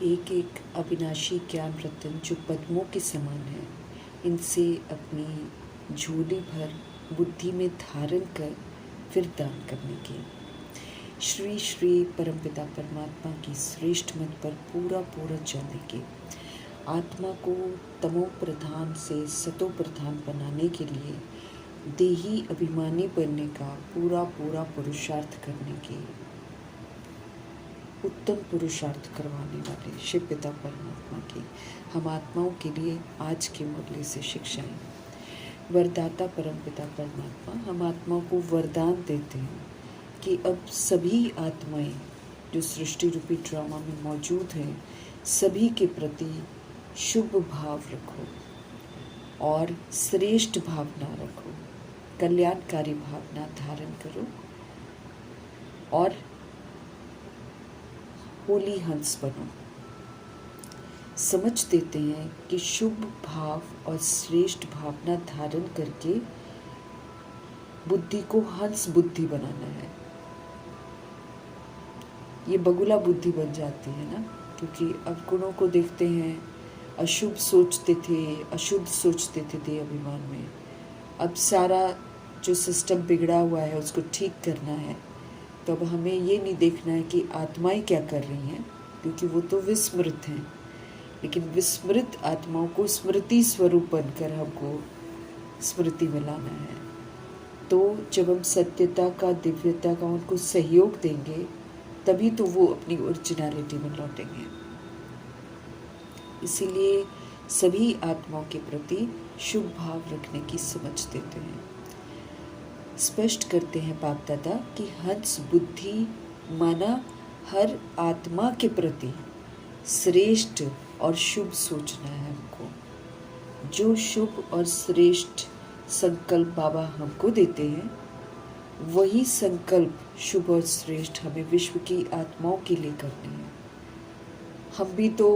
एक एक अविनाशी ज्ञान रतन जो पद्मों के समान है, इनसे अपनी झोली भर बुद्धि में धारण कर फिर दान करने की। श्री श्री परमपिता परमात्मा की श्रेष्ठ मत पर पूरा पूरा चलने की। आत्मा को तमो प्रधान से सतो प्रधान बनाने के लिए देही अभिमानी बनने का पूरा पूरा पुरुषार्थ करने की उत्तम पुरुषार्थ करवाने वाले शिव पिता परमात्मा की हम आत्माओं के लिए आज के मुरली से शिक्षाएं। वरदाता परमपिता परमात्मा हम आत्माओं को वरदान देते हैं कि अब सभी आत्माएं जो सृष्टि रूपी ड्रामा में मौजूद हैं, सभी के प्रति शुभ भाव रखो और श्रेष्ठ भावना रखो, कल्याणकारी भावना धारण करो और होली हंस बनो। समझ देते हैं कि शुभ भाव और श्रेष्ठ भावना धारण करके बुद्धि को हंस बुद्धि बनाना है। ये बगुला बुद्धि बन जाती है ना, क्योंकि अवगुणों को देखते हैं, अशुभ सोचते थे, अशुद्ध सोचते थे देह अभिमान में। अब सारा जो सिस्टम बिगड़ा हुआ है उसको ठीक करना है, तो अब हमें ये नहीं देखना है कि आत्माएं क्या कर रही हैं, क्योंकि वो तो विस्मृत हैं, लेकिन विस्मृत आत्माओं को स्मृति स्वरूप बनकर हमको स्मृति में लाना है। तो जब हम सत्यता का, दिव्यता का उनको सहयोग देंगे, तभी तो वो अपनी ओरिजिनलिटी में लौटेंगे। इसीलिए सभी आत्माओं के प्रति शुभ भाव रखने की समझ देते हैं। स्पष्ट करते हैं बाप दादा कि हंस बुद्धि माना हर आत्मा के प्रति श्रेष्ठ और शुभ सोचना है हमको। जो शुभ और श्रेष्ठ संकल्प बाबा हमको देते हैं, वही संकल्प शुभ और श्रेष्ठ हमें विश्व की आत्माओं के लिए करने हैं। हम भी तो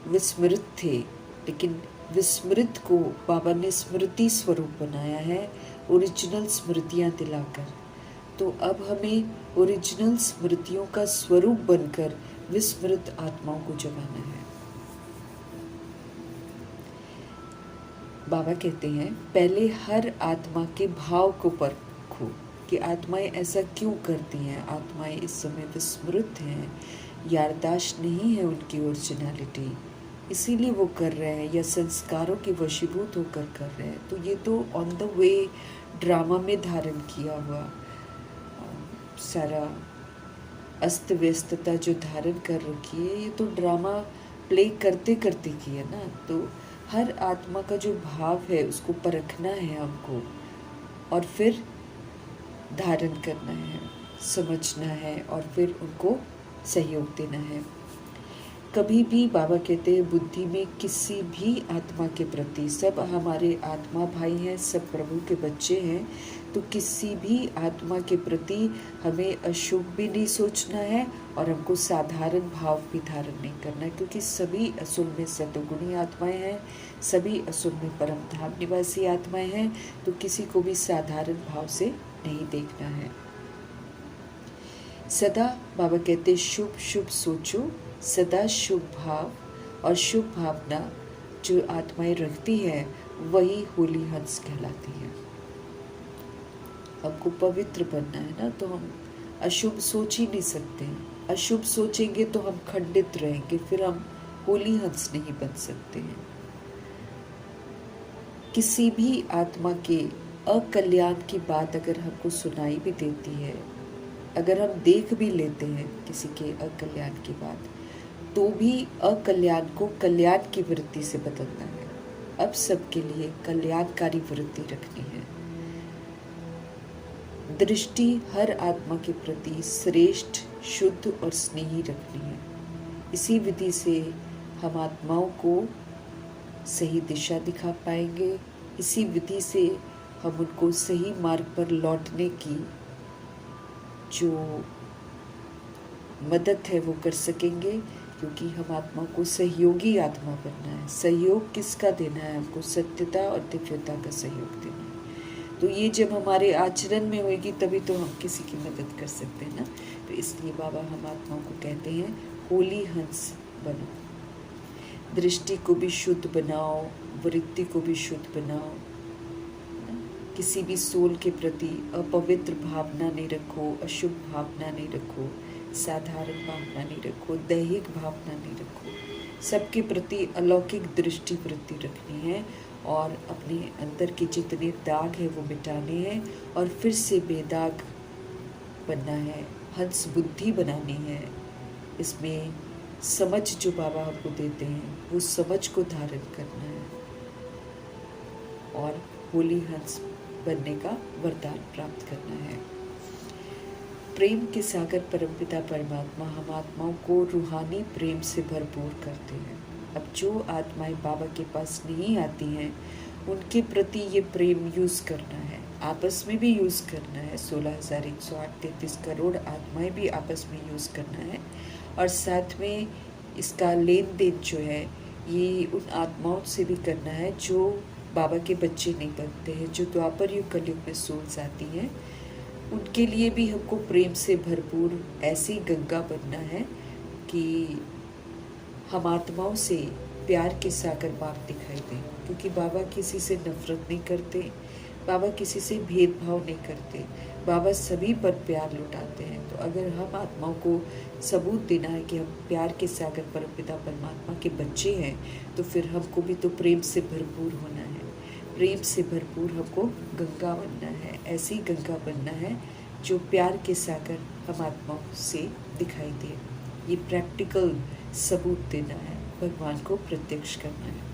विस्मृत थे, लेकिन विस्मृत को बाबा ने स्मृति स्वरूप बनाया है, ओरिजिनल स्मृतियाँ दिलाकर। तो अब हमें ओरिजिनल स्मृतियों का स्वरूप बनकर विस्मृत आत्माओं को जगाना है। बाबा कहते हैं पहले हर आत्मा के भाव को परखो कि आत्माएं ऐसा क्यों करती हैं। आत्माएं इस समय विस्मृत हैं, याददाश्त नहीं है उनकी ओरिजिनलिटी, इसीलिए वो कर रहे हैं, या संस्कारों के वशीभूत होकर कर रहे हैं। तो ये तो ऑन द वे ड्रामा में धारण किया हुआ सारा अस्त व्यस्तता जो धारण कर रखी है, ये तो ड्रामा प्ले करते करते की है ना। तो हर आत्मा का जो भाव है उसको परखना है हमको, और फिर धारण करना है, समझना है, और फिर उनको सहयोग देना है। कभी भी बाबा कहते हैं बुद्धि में किसी भी आत्मा के प्रति, सब हमारे आत्मा भाई हैं, सब प्रभु के बच्चे हैं, तो किसी भी आत्मा के प्रति हमें अशुभ भी नहीं सोचना है और हमको साधारण भाव भी धारण नहीं करना है, क्योंकि सभी असल में सतोगुणी आत्माएं हैं, सभी असल में परम धाम निवासी आत्माएं हैं। तो किसी को भी साधारण भाव से नहीं देखना है। सदा बाबा कहते शुभ शुभ सोचो, सदा शुभ भाव और शुभ भावना जो आत्माएं रखती है, वही होली हंस कहलाती है। हमको पवित्र बनना है ना, तो हम अशुभ सोच ही नहीं सकते हैं। अशुभ सोचेंगे तो हम खंडित रहेंगे, फिर हम होली हंस नहीं बन सकते हैं। किसी भी आत्मा के अकल्याण की बात अगर हमको सुनाई भी देती है, अगर हम देख भी लेते हैं किसी के अकल्याण की बात, तो भी अकल्याण को कल्याण की वृत्ति से बदलना है। अब सबके लिए कल्याणकारी वृत्ति रखनी है। दृष्टि हर आत्मा के प्रति श्रेष्ठ, शुद्ध और स्नेही रखनी है। इसी विधि से हम आत्माओं को सही दिशा दिखा पाएंगे। इसी विधि से हम उनको सही मार्ग पर लौटने की जो मदद है वो कर सकेंगे, क्योंकि हम आत्मा को सहयोगी आत्मा बनना है। सहयोग किसका देना है? हमको सत्यता और दिव्यता का सहयोग देना है। तो ये जब हमारे आचरण में होगी तभी तो हम किसी की मदद कर सकते हैं ना। तो इसलिए बाबा हम आत्माओं को कहते हैं होली हंस बनो। दृष्टि को भी शुद्ध बनाओ, वृत्ति को भी शुद्ध बनाओ। किसी भी सोल के प्रति अपवित्र भावना नहीं रखो, अशुभ भावना नहीं रखो, साधारण भावना नहीं रखो, दैहिक भावना नहीं रखो। सबके प्रति अलौकिक दृष्टि वृत्ति रखनी है और अपने अंदर के जितने दाग हैं वो मिटाने हैं और फिर से बेदाग बनना है, हंस बुद्धि बनानी है। इसमें समझ जो बाबा हमको देते हैं वो समझ को धारण करना है और होली हंस बनने का वरदान प्राप्त करना है। प्रेम के सागर परमपिता परमात्मा हम आत्माओं को रूहानी प्रेम से भरपूर करते हैं। अब जो आत्माएं बाबा के पास नहीं आती हैं उनके प्रति ये प्रेम यूज़ करना है, आपस में भी यूज़ करना है। 16,108 करोड़ आत्माएं भी आपस में यूज़ करना है और साथ में इसका लेन देन जो है ये उन आत्माओं से भी करना है जो बाबा के बच्चे नहीं बनते हैं, जो द्वापर युग कलयुग में सोल्स आती हैं। उनके लिए भी हमको प्रेम से भरपूर ऐसी गंगा बनना है कि हम आत्माओं से प्यार के सागर बाप दिखाई दें, क्योंकि बाबा किसी से नफरत नहीं करते, बाबा किसी से भेदभाव नहीं करते, बाबा सभी पर प्यार लुटाते हैं। तो अगर हम आत्माओं को सबूत देना है कि हम प्यार के सागर परमपिता परमात्मा के बच्चे हैं तो फिर हमको भी तो प्रेम से भरपूर होना है। प्रेम से भरपूर हमको गंगा बनना है, ऐसी गंगा बनना है जो प्यार के सागर हम आत्माओं से दिखाई दे। ये प्रैक्टिकल सबूत देना है, भगवान को प्रत्यक्ष करना है।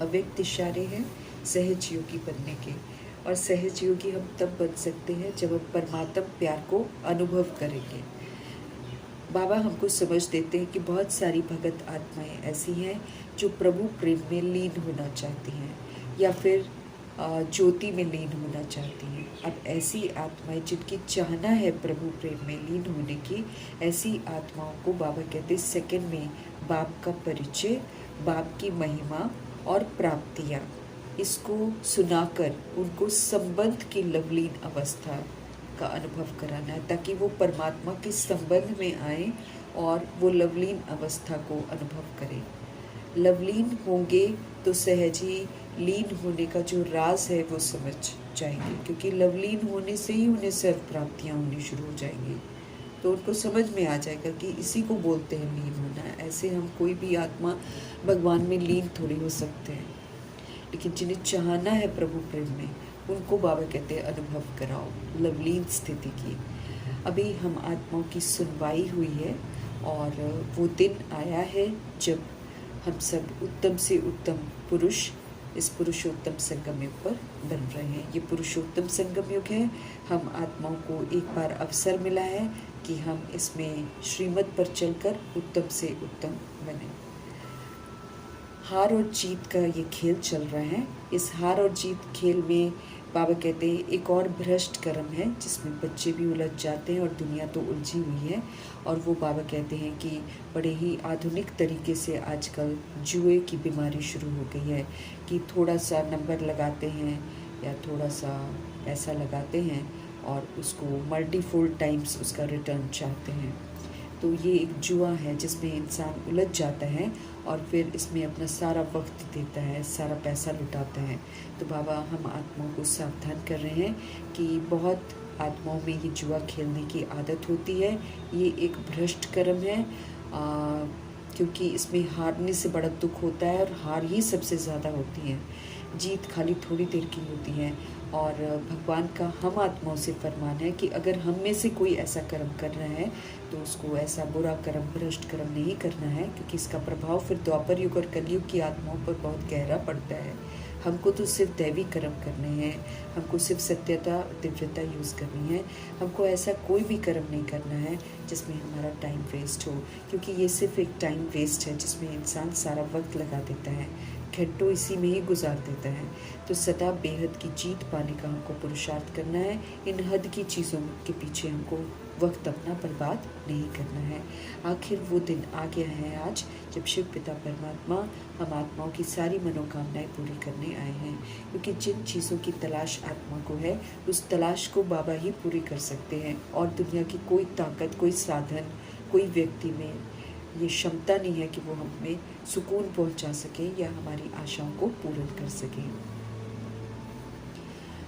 अव्यक्त इशारे हैं सहज योगी बनने के, और सहज योगी हम तब बन सकते हैं जब हम परमात्म प्यार को अनुभव करेंगे। बाबा हमको समझ देते हैं कि बहुत सारी भगत आत्माएं ऐसी हैं जो प्रभु प्रेम में लीन होना चाहती हैं या फिर ज्योति में लीन होना चाहती हैं। अब ऐसी आत्माएं जिनकी चाहना है प्रभु प्रेम में लीन होने की, ऐसी आत्माओं को बाबा कहते हैं सेकंड में बाप का परिचय, बाप की महिमा और प्राप्तियाँ, इसको सुनाकर उनको संबंध की लवलीन अवस्था का अनुभव कराना है, ताकि वो परमात्मा के संबंध में आए और वो लवलीन अवस्था को अनुभव करें। लवलीन होंगे तो सहज ही लीन होने का जो राज है वो समझ जाएंगे, क्योंकि लवलीन होने से ही उन्हें सर्व प्राप्तियाँ होनी शुरू हो जाएंगी। तो उनको समझ में आ जाएगा कि इसी को बोलते हैं लीन होना। ऐसे हम कोई भी आत्मा भगवान में लीन थोड़ी हो सकते हैं, लेकिन जिन्हें चाहना है प्रभु प्रेम में उनको बाबा कहते हैं अनुभव कराओ लवलीन स्थिति की। अभी हम आत्माओं की सुनवाई हुई है और वो दिन आया है जब हम सब उत्तम से उत्तम पुरुष इस पुरुषोत्तम संगम युग पर बन रहे हैं। ये पुरुषोत्तम संगम युग है। हम आत्माओं को एक बार अवसर मिला है कि हम इसमें श्रीमत पर चलकर उत्तम से उत्तम बने। हार और जीत का ये खेल चल रहा है। इस हार और जीत खेल में बाबा कहते हैं एक और भ्रष्ट कर्म है जिसमें बच्चे भी उलझ जाते हैं और दुनिया तो उलझी हुई है। और वो बाबा कहते हैं कि बड़े ही आधुनिक तरीके से आजकल जुए की बीमारी शुरू हो गई है कि थोड़ा सा नंबर लगाते हैं या थोड़ा सा ऐसा लगाते हैं और उसको मल्टीफोल्ड टाइम्स उसका रिटर्न चाहते हैं। तो ये एक जुआ है जिसमें इंसान उलझ जाता है और फिर इसमें अपना सारा वक्त देता है, सारा पैसा लुटाता है। तो बाबा हम आत्माओं को सावधान कर रहे हैं कि बहुत आत्माओं में ये जुआ खेलने की आदत होती है। ये एक भ्रष्ट कर्म है, क्योंकि इसमें हारने से बड़ा दुख होता है और हार ही सबसे ज़्यादा होती है, जीत खाली थोड़ी देर की होती है। और भगवान का हम आत्माओं से फरमान है कि अगर हम में से कोई ऐसा कर्म कर रहा है तो उसको ऐसा बुरा कर्म, भ्रष्ट कर्म नहीं करना है, क्योंकि इसका प्रभाव फिर द्वापर युग और कलयुग की आत्माओं पर बहुत गहरा पड़ता है। हमको तो सिर्फ दैवी कर्म करने हैं, हमको सिर्फ सत्यता दिव्यता यूज़ करनी है। हमको ऐसा कोई भी कर्म नहीं करना है जिसमें हमारा टाइम वेस्ट हो, क्योंकि ये सिर्फ एक टाइम वेस्ट है जिसमें इंसान सारा वक्त लगा देता है, घंटों इसी में ही गुजार देता है। तो सदा बेहद की जीत पाने का हमको पुरुषार्थ करना है। इन हद की चीज़ों के पीछे हमको वक्त अपना बर्बाद नहीं करना है। आखिर वो दिन आ गया है आज जब शिव पिता परमात्मा हम आत्माओं की सारी मनोकामनाएं पूरी करने आए हैं, क्योंकि जिन चीज़ों की तलाश आत्मा को है उस तलाश को बाबा ही पूरी कर सकते हैं और दुनिया की कोई ताकत, कोई साधन, कोई व्यक्ति में ये क्षमता नहीं है कि वो हमें सुकून पहुंचा सके या हमारी आशाओं को पूर्ण कर सके।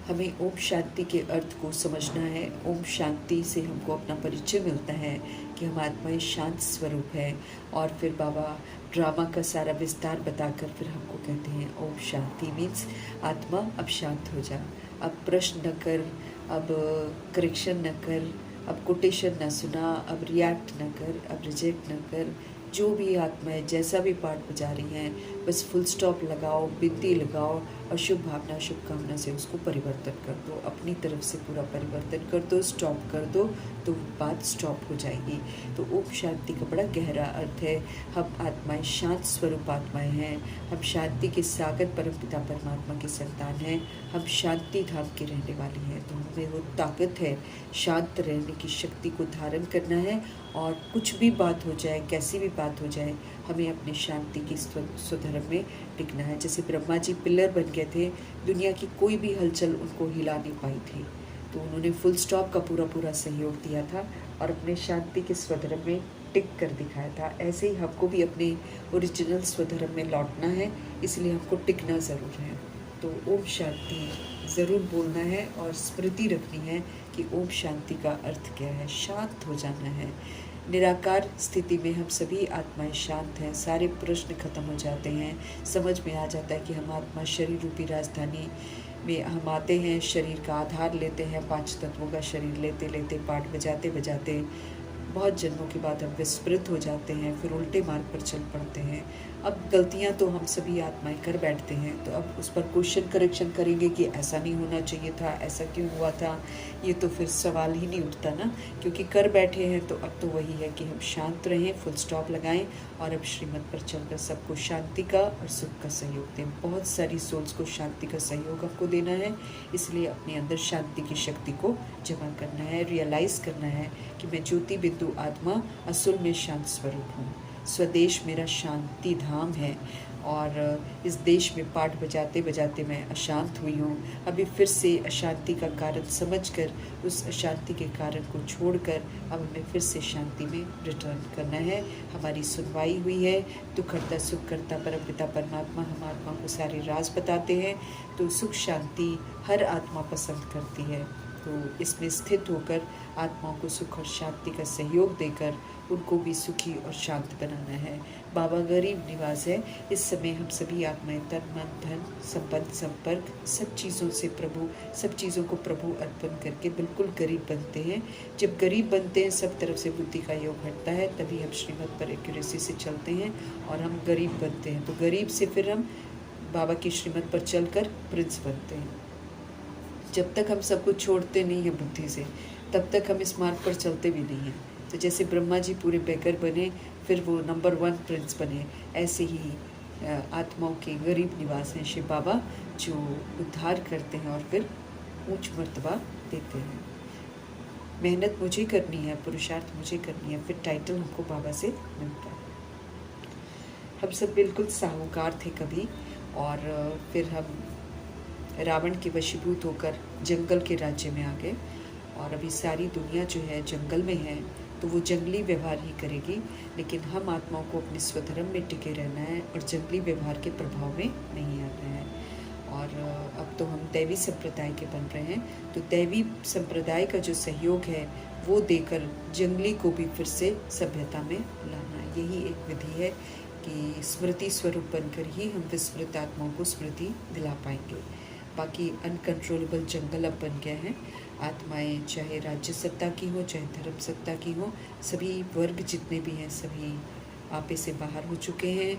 हमें ओम शांति के अर्थ को समझना है। ओम शांति से हमको अपना परिचय मिलता है कि हम आत्माएं शांत स्वरूप है। और फिर बाबा ड्रामा का सारा विस्तार बताकर फिर हमको कहते हैं ओम शांति मीन्स आत्मा अब शांत हो जा, अब प्रश्न न कर, अब करेक्शन न कर, अब कोटेशन न सुना, अब रिएक्ट न कर, अब रिजेक्ट न कर। जो भी आत्माएं जैसा भी पार्ट बजा रही हैं बस फुल स्टॉप लगाओ, बिंदी लगाओ और शुभ भावना शुभकामना से उसको परिवर्तन कर दो, अपनी तरफ से पूरा परिवर्तन कर दो, स्टॉप कर दो तो बात स्टॉप हो जाएगी। तो ओम शांति का बड़ा गहरा अर्थ है। हम आत्माएं शांत स्वरूप आत्माएं हैं, हम शांति के सागर परमपिता परमात्मा की संतान हैं, हम शांति धाम के रहने वाली हैं। तो हमें वो ताकत है शांत रहने की शक्ति को धारण करना है। और कुछ भी बात हो जाए, कैसी भी बात हो जाए, हमें अपनी शांति की स्वधर्म में टिकना है। जैसे ब्रह्मा जी पिलर बन गए थे, दुनिया की कोई भी हलचल उनको हिला नहीं पाई थी, तो उन्होंने फुल स्टॉप का पूरा सहयोग दिया था और अपने शांति के स्वधर्म में टिक कर दिखाया था। ऐसे ही हमको भी अपने ओरिजिनल स्वधर्म में लौटना है, इसलिए हमको टिकना ज़रूर है। तो ओम शांति ज़रूर बोलना है और स्मृति रखनी है कि ओम शांति का अर्थ क्या है। शांत हो जाना है। निराकार स्थिति में हम सभी आत्माएं शांत हैं, सारे प्रश्न खत्म हो जाते हैं, समझ में आ जाता है कि हम आत्मा शरीर रूपी राजधानी में हम आते हैं, शरीर का आधार लेते हैं, 5 तत्वों का शरीर लेते लेते पाठ बजाते बजाते बहुत जन्मों के बाद हम विस्मृत हो जाते हैं, फिर उल्टे मार्ग पर चल पड़ते हैं। अब गलतियां तो हम सभी आत्माएं कर बैठते हैं, तो अब उस पर क्वेश्चन करेक्शन करेंगे कि ऐसा नहीं होना चाहिए था, ऐसा क्यों हुआ था, ये तो फिर सवाल ही नहीं उठता ना, क्योंकि कर बैठे हैं। तो अब तो वही है कि हम शांत रहें, फुल स्टॉप लगाएं और अब श्रीमत पर चलकर सबको शांति का और सुख का सहयोग दें। बहुत सारी सोल्स को शांति का सहयोग आपको देना है, इसलिए अपने अंदर शांति की शक्ति को जमा करना है, रियलाइज़ करना है कि मैं ज्योति बिंदु आत्मा असल में शांत स्वरूप हूँ। स्वदेश मेरा शांति धाम है और इस देश में पाठ बजाते बजाते मैं अशांत हुई हूँ। अभी फिर से अशांति का कारण समझकर उस अशांति के कारण को छोड़कर अब हमें फिर से शांति में रिटर्न करना है। हमारी सुनवाई हुई है, दुख करता सुख करता परमपिता परमात्मा हम आत्मा को सारे राज बताते हैं। तो सुख शांति हर आत्मा पसंद करती है, तो इसमें स्थित होकर आत्माओं को सुख और शांति का सहयोग देकर उनको भी सुखी और शांत बनाना है। बाबा गरीब निवास है। इस समय हम सभी आत्माएं तन मन धन संपत्ति संपर्क सब चीज़ों को प्रभु अर्पण करके बिल्कुल गरीब बनते हैं। जब गरीब बनते हैं, सब तरफ से बुद्धि का योग हटता है, तभी हम श्रीमत पर एक्यूरेसी से चलते हैं और हम गरीब बनते हैं। तो गरीब से फिर हम बाबा की श्रीमत पर चलकर प्रिंस बनते हैं। जब तक हम सब कुछ छोड़ते नहीं हैं बुद्धि से, तब तक हम इस मार्ग पर चलते भी नहीं हैं। तो जैसे ब्रह्मा जी पूरे बेकर बने, फिर वो नंबर 1 प्रिंस बने, ऐसे ही आत्माओं के गरीब निवास हैं शिव बाबा, जो उद्धार करते हैं और फिर ऊंच मर्तबा देते हैं। मेहनत मुझे करनी है, पुरुषार्थ मुझे करनी है, फिर टाइटल हमको बाबा से मिलता है। हम सब बिल्कुल साहूकार थे कभी, और फिर हम रावण के वशीभूत होकर जंगल के राज्य में आ गए, और अभी सारी दुनिया जो है जंगल में है, तो वो जंगली व्यवहार ही करेगी। लेकिन हम आत्माओं को अपने स्वधर्म में टिके रहना है और जंगली व्यवहार के प्रभाव में नहीं आना है। और अब तो हम दैवी संप्रदाय के बन रहे हैं, तो दैवी संप्रदाय का जो सहयोग है वो देकर जंगली को भी फिर से सभ्यता में लाना, यही एक विधि है कि स्मृति स्वरूप बनकर ही हम विस्मृत आत्माओं को स्मृति दिला पाएंगे। बाकी अनकंट्रोलेबल जंगल अब बन गए हैं। आत्माएं चाहे राज्य सत्ता की हो, चाहे धर्म सत्ता की हो, सभी वर्ग जितने भी हैं सभी आपे से बाहर हो चुके हैं,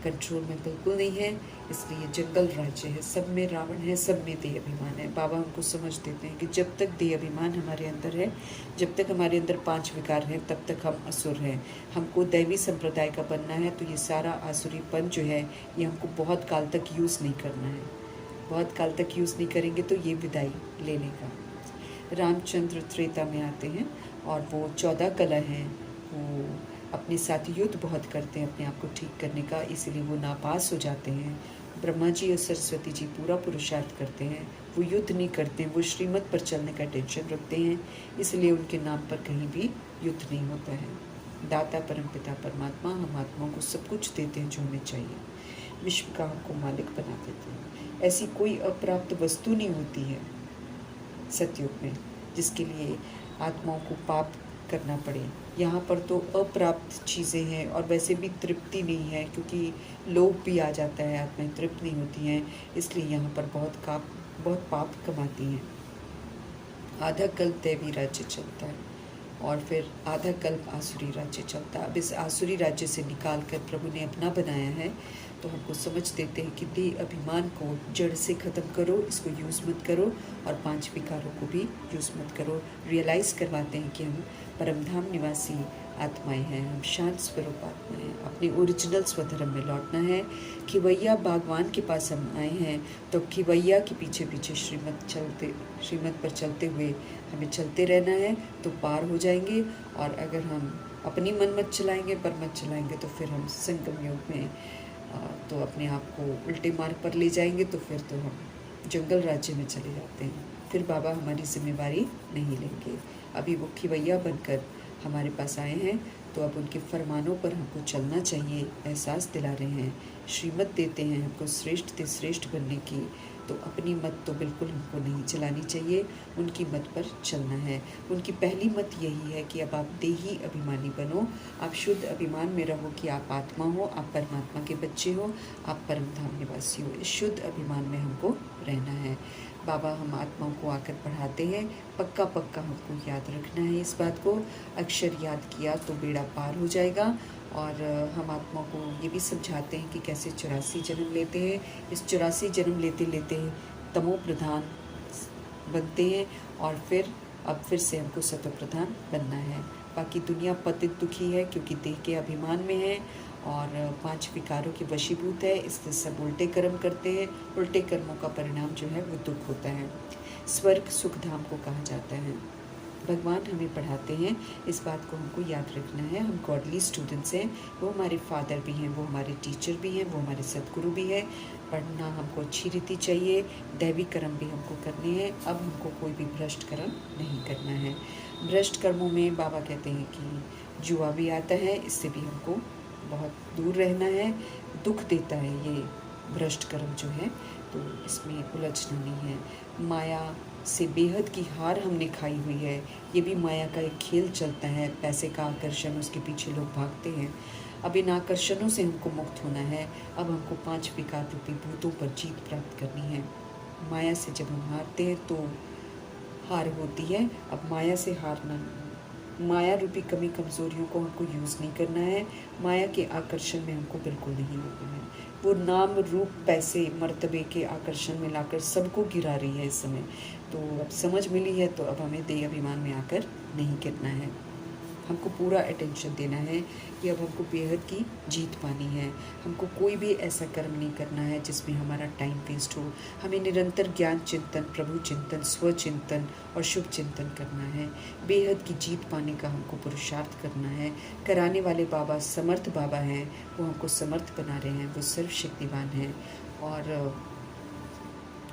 कंट्रोल में बिल्कुल नहीं है। इसलिए जंगल राज्य है, सब में रावण है, सब में देह अभिमान है। बाबा हमको समझ देते हैं कि जब तक देह अभिमान हमारे अंदर है, जब तक हमारे अंदर 5 विकार हैं, तब तक हम असुर हैं। हमको दैवी संप्रदाय का बनना है, तो ये सारा आसुरीपन जो है ये हमको बहुत काल तक यूज़ नहीं करना है। बहुत काल तक यूज़ नहीं करेंगे तो ये विदाई ले लेगा। रामचंद्र त्रेता में आते हैं और वो 14 कला हैं, वो अपने साथ युद्ध बहुत करते हैं अपने आप को ठीक करने का, इसीलिए वो नापास हो जाते हैं। ब्रह्मा जी और सरस्वती जी पूरा पुरुषार्थ करते हैं, वो युद्ध नहीं करते हैं, वो श्रीमत पर चलने का टेंशन रखते हैं, इसलिए उनके नाम पर कहीं भी युद्ध नहीं होता है। दाता परमपिता परमात्मा हम आत्माओं को सब कुछ देते हैं जो हमें चाहिए, विश्व का हमको मालिक बना देते हैं। ऐसी कोई अप्राप्त वस्तु नहीं होती है सतयुग में जिसके लिए आत्माओं को पाप करना पड़े। यहाँ पर तो अप्राप्त चीज़ें हैं और वैसे भी तृप्ति नहीं है, क्योंकि लोभ भी आ जाता है, आत्माएं तृप्त नहीं होती हैं, इसलिए यहाँ पर बहुत पाप कमाती हैं। आधा कल्प दैवी राज्य चलता है और फिर आधा कल्प आसुरी राज्य चलता है। अब इस आसुरी राज्य से निकाल कर प्रभु ने अपना बनाया है, तो हमको समझ देते हैं कि देह अभिमान को जड़ से ख़त्म करो, इसको यूज़ मत करो, और 5 विकारों को भी यूज़ मत करो। रियलाइज़ करवाते हैं कि हम परमधाम निवासी आत्माएं हैं, हम शांत स्वरूप आत्माएं हैं, अपने ओरिजिनल स्वधर्म में लौटना है। खिवैया बागवान के पास हम आए हैं, तो खिवैया के पीछे पीछे श्रीमत पर चलते हुए हमें चलते रहना है, तो पार हो जाएंगे। और अगर हम अपनी मन मत चलाएंगे, पर मत चलाएंगे, तो फिर हम संगम योग में तो अपने आप को उल्टे मार्ग पर ले जाएंगे, तो फिर तो हम जंगल राज्य में चले जाते हैं। फिर बाबा हमारी जिम्मेवारी नहीं लेंगे। अभी वो खिवैया बनकर हमारे पास आए हैं, तो अब उनके फरमानों पर हमको चलना चाहिए, एहसास दिला रहे हैं, श्रीमत देते हैं हमको श्रेष्ठ से श्रेष्ठ बनने की। तो अपनी मत तो बिल्कुल हमको नहीं चलानी चाहिए, उनकी मत पर चलना है। उनकी पहली मत यही है कि अब आप देही अभिमानी बनो, आप शुद्ध अभिमान में रहो कि आप आत्मा हो, आप परमात्मा के बच्चे हो, आप परमधाम निवासी हो। इस शुद्ध अभिमान में हमको रहना है। बाबा हम आत्माओं को आकर पढ़ाते हैं, पक्का पक्का हमको याद रखना है इस बात को। अक्षर याद किया तो बेड़ा पार हो जाएगा। और हम आत्माओं को ये भी समझाते हैं कि कैसे 84 जन्म लेते हैं। इस 84 जन्म लेते लेते तमो प्रधान बनते हैं, और फिर से हमको सतो प्रधान बनना है। बाकी दुनिया पतित दुखी है, क्योंकि देह के अभिमान में है और 5 विकारों के वशीभूत है, इसलिए सब उल्टे कर्म करते हैं। उल्टे कर्मों का परिणाम जो है वो दुख होता है। स्वर्ग सुख धाम को कहा जाता है। भगवान हमें पढ़ाते हैं, इस बात को हमको याद रखना है। हम गॉडली स्टूडेंट्स हैं, वो हमारे फादर भी हैं, वो हमारे टीचर भी हैं, वो हमारे सदगुरु भी हैं। पढ़ना हमको अच्छी रीति चाहिए, दैवी कर्म भी हमको करने हैं। अब हमको कोई भी भ्रष्ट कर्म नहीं करना है। भ्रष्ट कर्मों में बाबा कहते हैं कि जुआ भी आता है, इससे भी हमको बहुत दूर रहना है। दुख देता है ये भ्रष्ट कर्म जो है, तो इसमें उलझना नहीं है। माया से बेहद की हार हमने खाई हुई है, ये भी माया का एक खेल चलता है। पैसे का आकर्षण, उसके पीछे लोग भागते हैं। अब इन आकर्षणों से हमको मुक्त होना है। अब हमको 5 विकार रूपी भूतों पर जीत प्राप्त करनी है। माया से जब हम हारते हैं तो हार होती है। अब माया से हारना, माया रूपी कमी कमज़ोरियों को हमको यूज़ नहीं करना है। माया के आकर्षण में हमको बिल्कुल नहीं होना है। वो नाम रूप पैसे मर्तबे के आकर्षण में लाकर सबको गिरा रही है इस समय। तो अब समझ मिली है, तो अब हमें देह अभिमान में आकर नहीं गिरना है। हमको पूरा अटेंशन देना है कि अब हमको बेहद की जीत पानी है। हमको कोई भी ऐसा कर्म नहीं करना है जिसमें हमारा टाइम वेस्ट हो। हमें निरंतर ज्ञान चिंतन, प्रभु चिंतन, स्वचिंतन और शुभ चिंतन करना है। बेहद की जीत पाने का हमको पुरुषार्थ करना है। कराने वाले बाबा समर्थ बाबा हैं, वो हमको समर्थ बना रहे हैं, वो सर्वशक्तिवान हैं। और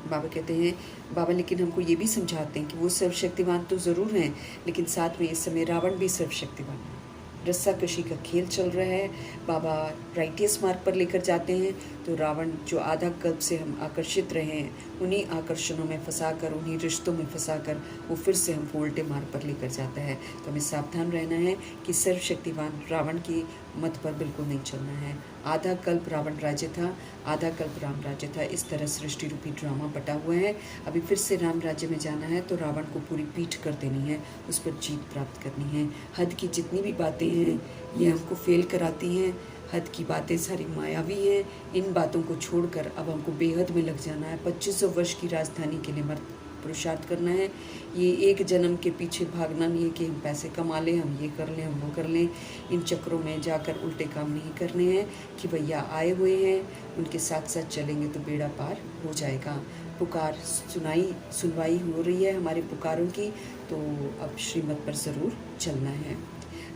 बाबा कहते हैं, बाबा लेकिन हमको ये भी समझाते हैं कि वो सर्वशक्तिवान तो ज़रूर हैं, लेकिन साथ में इस समय रावण भी सर्वशक्तिवान है। रस्साकशी का खेल चल रहा है। बाबा राइटियस मार्ग पर लेकर जाते हैं, तो रावण जो आधा कल्प से हम आकर्षित रहे हैं, उन्हीं आकर्षणों में फंसाकर, उन्हीं रिश्तों में फंसाकर वो फिर से हमको उल्टे मार्ग पर लेकर जाता है। तो हमें सावधान रहना है कि सर्वशक्तिवान रावण की मत पर बिल्कुल नहीं चलना है। आधा कल्प रावण राज्य था, आधा कल्प राम राज्य था। इस तरह सृष्टि रूपी ड्रामा बटा हुआ है। अभी फिर से राम राज्य में जाना है, तो रावण को पूरी पीठ कर देनी है, उस पर जीत प्राप्त करनी है। हद की जितनी भी बातें हैं ये हमको फेल कराती हैं। हद की बातें सारी मायावी हैं। इन बातों को छोड़कर अब हमको बेहद में लग जाना है। 2500 वर्ष की राजधानी के लिए पुरुषार्थ करना है। ये एक जन्म के पीछे भागना नहीं है कि हम पैसे कमा लें, हम ये कर लें, हम वो कर लें। इन चक्रों में जाकर उल्टे काम नहीं करने हैं कि भैया आए हुए हैं, उनके साथ साथ चलेंगे तो बेड़ा पार हो जाएगा। पुकार सुनवाई हो रही है हमारे पुकारों की, तो अब श्रीमत पर ज़रूर चलना है।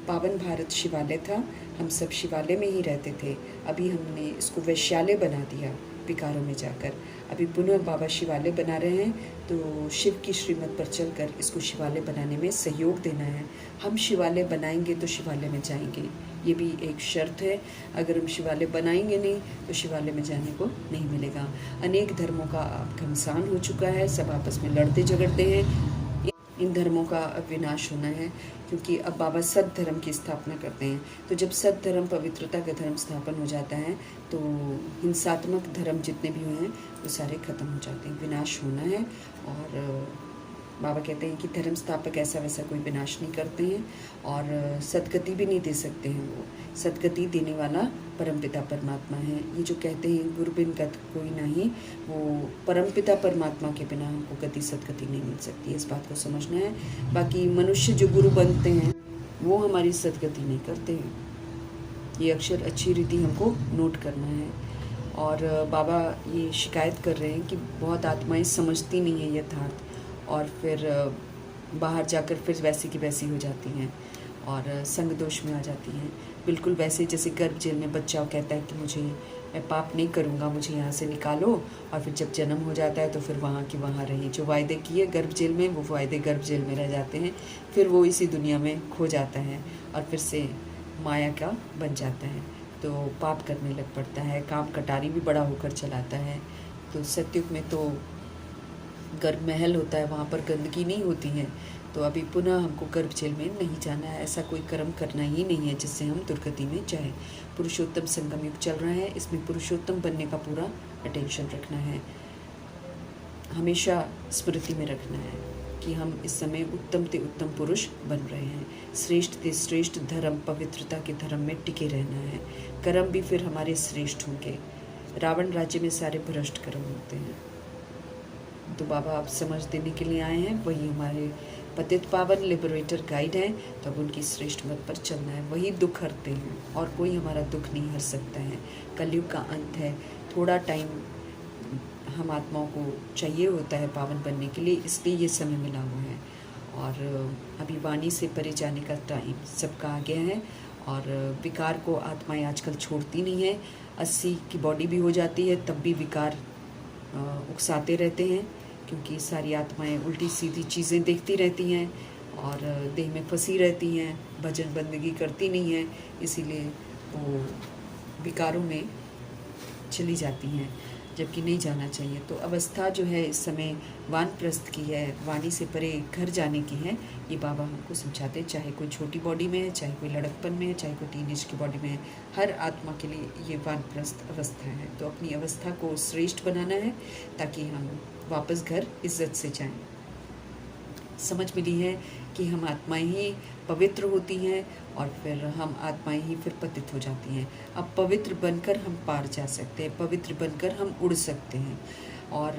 पावन भारत शिवालय था, हम सब शिवालय में ही रहते थे। अभी हमने इसको वैश्यालय बना दिया। विकारों में जाकर। अभी पुनः बाबा शिवालय बना रहे हैं, तो शिव की श्रीमत पर चलकर इसको शिवालय बनाने में सहयोग देना है। हम शिवालय बनाएंगे तो शिवालय में जाएंगे, ये भी एक शर्त है। अगर हम शिवालय बनाएंगे नहीं तो शिवालय में जाने को नहीं मिलेगा। अनेक धर्मों का घमसान हो चुका है, सब आपस में लड़ते झगड़ते हैं। इन धर्मों का अब विनाश होना है, क्योंकि अब बाबा सत धर्म की स्थापना करते हैं। तो जब सत धर्म, पवित्रता का धर्म स्थापन हो जाता है तो हिंसात्मक धर्म जितने भी हुए हैं वो सारे खत्म हो जाते हैं, विनाश होना है। और बाबा कहते हैं कि धर्म स्थापक ऐसा वैसा कोई विनाश नहीं करते हैं और सदगति भी नहीं दे सकते हैं। वो सदगति देने वाला परमपिता परमात्मा है। ये जो कहते हैं गुरु बिन गति कोई नहीं, वो परमपिता परमात्मा के बिना हमको गति सदगति नहीं मिल सकती है, इस बात को समझना है। बाकी मनुष्य जो गुरु बनते हैं वो हमारी सदगति नहीं करते हैं, ये अक्षर अच्छी रीति हमको नोट करना है। और बाबा ये शिकायत कर रहे हैं कि बहुत आत्माएं समझती नहीं है यथार्थ, और फिर बाहर जाकर फिर वैसी की वैसी हो जाती हैं और संग दोष में आ जाती हैं। बिल्कुल वैसे जैसे गर्भ जेल में बच्चा कहता है कि मैं पाप नहीं करूँगा, मुझे यहाँ से निकालो, और फिर जब जन्म हो जाता है तो फिर वहाँ की वहाँ रही। जो वायदे किए गर्भ जेल में, वो वायदे गर्भ जेल में रह जाते हैं, फिर वो इसी दुनिया में खो जाता है और फिर से माया का बन जाता है, तो पाप करने लग पड़ता है। काम कटारी भी बड़ा होकर चलाता है। तो सतयुग में तो गर्भ महल होता है, वहाँ पर गंदगी नहीं होती है। तो अभी पुनः हमको गर्भ जेल में नहीं जाना है, ऐसा कोई कर्म करना ही नहीं है जिससे हम दुर्गति में जाएं। पुरुषोत्तम संगम युग चल रहा है, इसमें पुरुषोत्तम बनने का पूरा अटेंशन रखना है, हमेशा स्मृति में रखना है कि हम इस समय उत्तम ते उत्तम पुरुष बन रहे हैं। श्रेष्ठ ते श्रेष्ठ धर्म, पवित्रता के धर्म में टिके रहना है। कर्म भी फिर हमारे श्रेष्ठ होंगे। रावण राज्य में सारे भ्रष्ट कर्म होते हैं। तो बाबा आप समझ देने के लिए आए हैं, वही हमारे पतित पावन लिबरेटर गाइड हैं। तो अब उनकी श्रेष्ठ मत पर चलना है, वही दुख हरते हैं और कोई हमारा दुख नहीं हर सकता है। कलयुग का अंत है, थोड़ा टाइम हम आत्माओं को चाहिए होता है पावन बनने के लिए, इसलिए ये समय मिला हुआ है। और अभी वाणी से परे जाने का टाइम सबका आ गया है। और विकार को आत्माएं आजकल छोड़ती नहीं है। 80 की बॉडी भी हो जाती है तब भी विकार उकसाते रहते हैं, क्योंकि सारी आत्माएं उल्टी सीधी चीज़ें देखती रहती हैं और देह में फंसी रहती हैं, भजन बंदगी करती नहीं हैं, इसीलिए वो विकारों में चली जाती हैं, जबकि नहीं जाना चाहिए। तो अवस्था जो है इस समय वानप्रस्थ की है, वाणी से परे घर जाने की है। ये बाबा हमको समझाते हैं, चाहे कोई छोटी बॉडी में है, चाहे कोई लड़कपन में है, चाहे कोई टीनेज की बॉडी में है, हर आत्मा के लिए ये वानप्रस्थ अवस्था है। तो अपनी अवस्था को श्रेष्ठ बनाना है ताकि हम वापस घर इज्जत से जाएं। समझ मिली है कि हम आत्माएं ही पवित्र होती हैं और फिर हम आत्माएं ही फिर पतित हो जाती हैं। अब पवित्र बनकर हम पार जा सकते हैं, पवित्र बनकर हम उड़ सकते हैं। और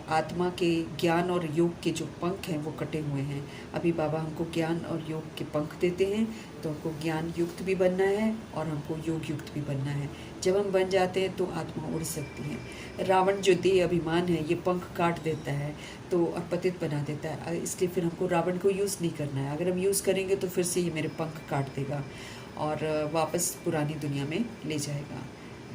आत्मा के ज्ञान और योग के जो पंख हैं वो कटे हुए हैं। अभी बाबा हमको ज्ञान और योग के पंख देते हैं, तो हमको ज्ञान युक्त भी बनना है और हमको योग युक्त भी बनना है। जब हम बन जाते हैं तो आत्मा उड़ सकती है। रावण जो देह अभिमान है ये पंख काट देता है तो और पतित बना देता है, इसलिए फिर हमको रावण को यूज़ नहीं करना है। अगर हम यूज़ करेंगे तो फिर से ये मेरे पंख काट देगा और वापस पुरानी दुनिया में ले जाएगा,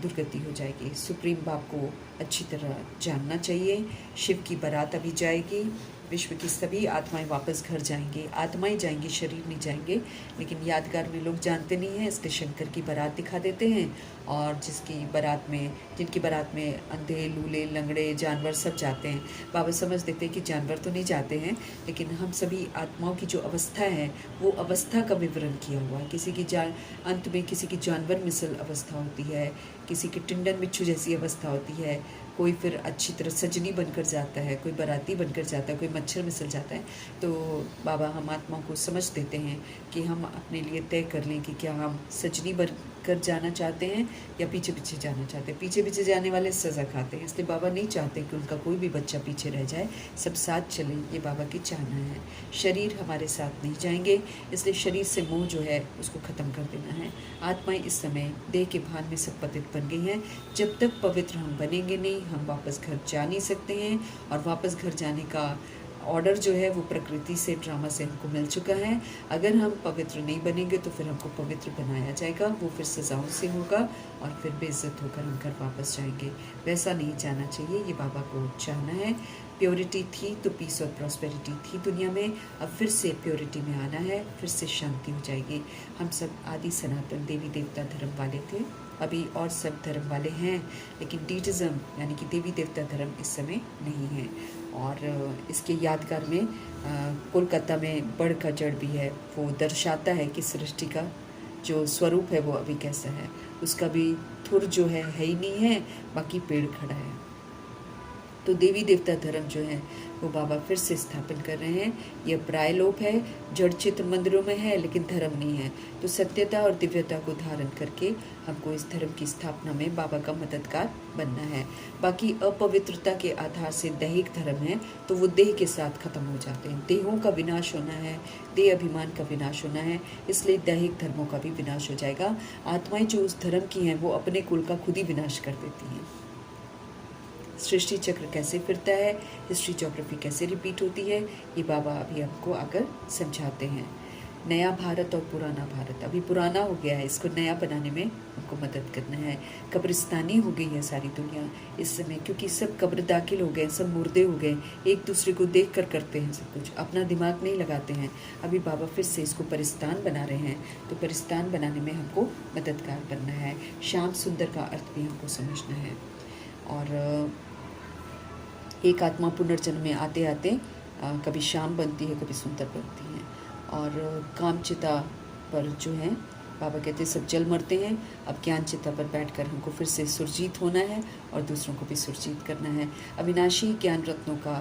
दुर्गति हो जाएगी। सुप्रीम बाप को अच्छी तरह जानना चाहिए। शिव की बारात अभी जाएगी, विश्व की सभी आत्माएं वापस घर जाएंगे, आत्माएं जाएंगी, शरीर नहीं जाएंगे। लेकिन यादगार में लोग जानते नहीं हैं, इसलिए शंकर की बारात दिखा देते हैं और जिनकी बारात में अंधे, लूले, लंगड़े, जानवर सब जाते हैं। बाबा समझ देते हैं कि जानवर तो नहीं जाते हैं, लेकिन हम सभी आत्माओं की जो अवस्था है वो अवस्था का विवरण किया हुआ है। किसी की अंत में किसी की जानवर मिसल अवस्था होती है, किसी की टिंडन बिच्छू जैसी अवस्था होती है, कोई फिर अच्छी तरह सजनी बनकर जाता है, कोई बाराती बनकर जाता है, कोई मच्छर मिसल जाता है। तो बाबा हम आत्माओं को समझ देते हैं कि हम अपने लिए तय कर लें कि क्या हम सजनी बनकर जाना चाहते हैं या पीछे पीछे जाना चाहते हैं। पीछे पीछे जाने वाले सज़ा खाते हैं, इसलिए बाबा नहीं चाहते कि उनका कोई भी बच्चा पीछे रह जाए, सब साथ चले, ये बाबा की चाहना है। शरीर हमारे साथ नहीं जाएंगे, इसलिए शरीर से मोह जो है उसको ख़त्म कर देना है। आत्माएं इस समय देह के भान में सब पतित बन गई हैं। जब तक पवित्र हम बनेंगे नहीं, हम वापस घर जा नहीं सकते हैं। और वापस घर जाने का ऑर्डर जो है वो प्रकृति से, ड्रामा से हमको मिल चुका है। अगर हम पवित्र नहीं बनेंगे तो फिर हमको पवित्र बनाया जाएगा, वो फिर सजाओं से होगा और फिर बेइज्जत होकर हम घर वापस जाएंगे। वैसा नहीं जाना चाहिए, ये बाबा को चाहना है। प्योरिटी थी तो पीस और प्रॉस्पेरिटी थी दुनिया में, अब फिर से प्योरिटी में आना है, फिर से शांति हो जाएगी। हम सब आदि सनातन देवी देवता धर्म वाले थे, अभी और सब धर्म वाले हैं, लेकिन डीटिज़म यानी कि देवी देवता धर्म इस समय नहीं है। और इसके यादगार में कोलकाता में बड़ का जड़ भी है, वो दर्शाता है कि सृष्टि का जो स्वरूप है वो अभी कैसा है। उसका भी थुर जो है ही नहीं है, बाकी पेड़ खड़ा है। तो देवी देवता धर्म जो है वो बाबा फिर से स्थापन कर रहे हैं। यह प्रायलोप है, जड़ चित्र मंदिरों में है लेकिन धर्म नहीं है। तो सत्यता और दिव्यता को धारण करके हमको इस धर्म की स्थापना में बाबा का मददगार बनना है। बाकी अपवित्रता के आधार से दैहिक धर्म है तो वो देह के साथ खत्म हो जाते हैं। देहों का विनाश होना है, देह अभिमान का विनाश होना है, इसलिए दैहिक धर्मों का भी विनाश हो जाएगा। आत्माएं जो उस धर्म की हैं वो अपने कुल का खुद ही विनाश कर देती हैं। सृष्टि चक्र कैसे फिरता है, हिस्ट्री ज्योग्राफी कैसे रिपीट होती है, ये बाबा अभी हमको आकर समझाते हैं। नया भारत और पुराना भारत, अभी पुराना हो गया है, इसको नया बनाने में हमको मदद करना है। कब्रिस्तानी हो गई है सारी दुनिया इस समय, क्योंकि सब कब्र दाखिल हो गए, सब मुर्दे हो गए, एक दूसरे को देख कर करते हैं सब कुछ, अपना दिमाग नहीं लगाते हैं। अभी बाबा फिर से इसको परिस्तान बना रहे हैं, तो परिस्तान बनाने में हमको मददगार बनना है। श्याम सुंदर का अर्थ भी हमको समझना है। और एक आत्मा पुनर्जन्म में आते आते कभी श्याम बनती है, कभी सुंदर बनती है। और कामचिता पर जो है बाबा कहते हैं सब जल मरते हैं, अब ज्ञान चिता पर बैठकर हमको फिर से सुरजीत होना है और दूसरों को भी सुरजीत करना है। अविनाशी ज्ञान रत्नों का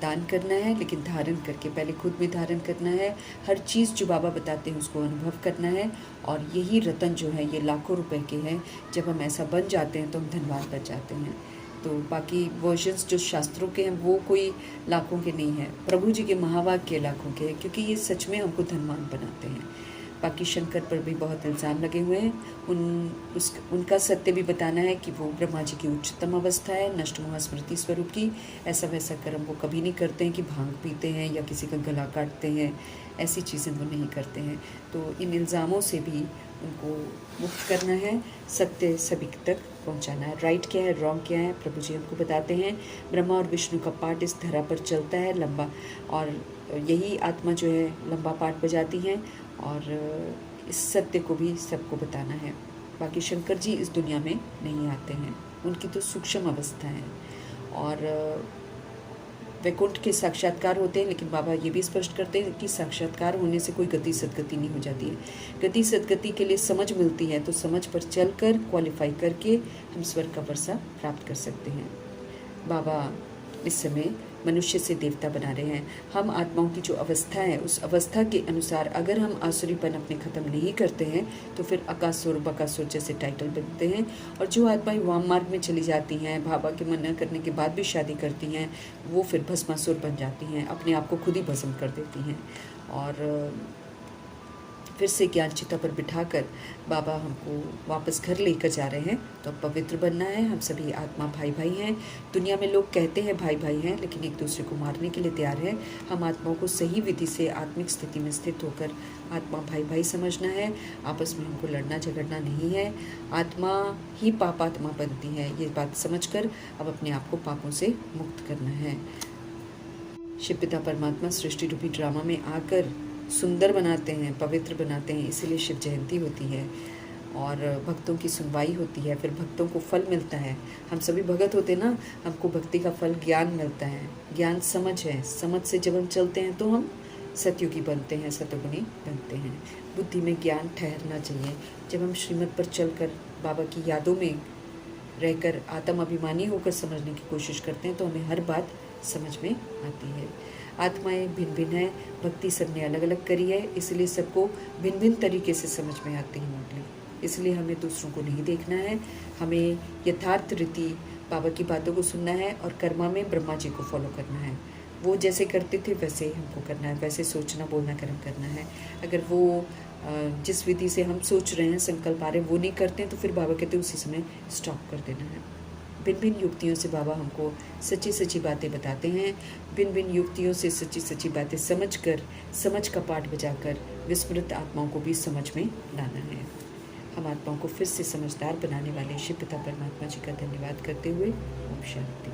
दान करना है, लेकिन धारण करके, पहले खुद में धारण करना है। हर चीज़ जो बाबा बताते हैं उसको अनुभव करना है। और यही रतन जो है ये लाखों रुपए के हैं। जब हम ऐसा बन जाते हैं तो हम धनवान बन जाते हैं। तो बाकी वर्जन्स जो शास्त्रों के हैं वो कोई लाखों के नहीं हैं, प्रभु जी के महावाक्य लाखों के हैं, क्योंकि ये सच में हमको धनवान बनाते हैं। बाकी शंकर पर भी बहुत इल्ज़ाम लगे हुए हैं। उनका सत्य भी बताना है कि वो ब्रह्मा जी की उच्चतम अवस्था है, नष्ट मोह स्मृति स्वरूप की। ऐसा वैसा कर्म वो कभी नहीं करते हैं कि भांग पीते हैं या किसी का गला काटते हैं, ऐसी चीज़ें वो नहीं करते हैं। तो इन इल्ज़ामों से भी उनको मुक्त करना है, सत्य सभी तक पहुंचाना है। राइट क्या है, रॉन्ग क्या है, प्रभु जी हमको बताते हैं। ब्रह्मा और विष्णु का पाठ इस धरा पर चलता है लंबा, और यही आत्मा जो है लंबा पाठ बजाती हैं, और इस सत्य को भी सबको बताना है। बाकी शंकर जी इस दुनिया में नहीं आते हैं, उनकी तो सूक्ष्म अवस्था है। और वैकुंठ के साक्षात्कार होते हैं, लेकिन बाबा ये भी स्पष्ट करते हैं कि साक्षात्कार होने से कोई गति सदगति नहीं हो जाती है। गति सदगति के लिए समझ मिलती है, तो समझ पर चलकर क्वालिफाई करके हम स्वर्ग का वर्षा प्राप्त कर सकते हैं। बाबा इस समय मनुष्य से देवता बना रहे हैं। हम आत्माओं की जो अवस्था है उस अवस्था के अनुसार अगर हम आसुरीपन अपने ख़त्म नहीं करते हैं तो फिर अकासुर बकासुर जैसे टाइटल बनते हैं। और जो आत्माएं वाम मार्ग में चली जाती हैं, बाबा के मना करने के बाद भी शादी करती हैं, वो फिर भस्मासुर बन जाती हैं, अपने आप को खुद ही भस्म कर देती हैं। और फिर से ज्ञान चिता पर बिठाकर बाबा हमको वापस घर लेकर जा रहे हैं। तो अब पवित्र बनना है। हम सभी आत्मा भाई भाई हैं। दुनिया में लोग कहते हैं भाई भाई हैं, लेकिन एक दूसरे को मारने के लिए तैयार हैं। हम आत्माओं को सही विधि से आत्मिक स्थिति में स्थित होकर आत्मा भाई भाई समझना है। आपस में हमको लड़ना झगड़ना नहीं है। आत्मा ही पापात्मा बनती है, ये बात समझकर अब अपने आप को पापों से मुक्त करना है। शिव पिता परमात्मा सृष्टि रूपी ड्रामा में आकर सुंदर बनाते हैं, पवित्र बनाते हैं, इसीलिए शिव जयंती होती है और भक्तों की सुनवाई होती है, फिर भक्तों को फल मिलता है। हम सभी भगत होते हैं ना, हमको भक्ति का फल ज्ञान मिलता है। ज्ञान समझ है, समझ से जब हम चलते हैं तो हम सतयुगी बनते हैं, सतयुगी बनते हैं। बुद्धि में ज्ञान ठहरना चाहिए। जब हम श्रीमत पर चलकर बाबा की यादों में रहकर आत्म अभिमानी होकर समझने की कोशिश करते हैं तो हमें हर बात समझ में आती है। आत्माएं भिन्न भिन्न है, भक्ति सबने अलग अलग करी है, इसलिए सबको भिन्न भिन्न तरीके से समझ में आती है मुरली। इसलिए हमें दूसरों को नहीं देखना है, हमें यथार्थ रीति बाबा की बातों को सुनना है और कर्मा में ब्रह्मा जी को फॉलो करना है। वो जैसे करते थे वैसे ही हमको करना है, वैसे सोचना बोलना कर्म करना है। अगर वो जिस विधि से हम सोच रहे हैं, संकल्प आ रहे हैं, वो नहीं करते हैं तो फिर बाबा कहते हैं उसी समय स्टॉप कर देना है। भिन्न भिन्न युक्तियों से बाबा हमको सच्ची सच्ची बातें बताते हैं। भिन्न भिन्न युक्तियों से सच्ची सच्ची बातें समझ का पाठ बजाकर विस्मृत आत्माओं को भी समझ में लाना है। हम आत्माओं को फिर से समझदार बनाने वाले शिव पिता परमात्मा जी का धन्यवाद करते हुए ओम शांति।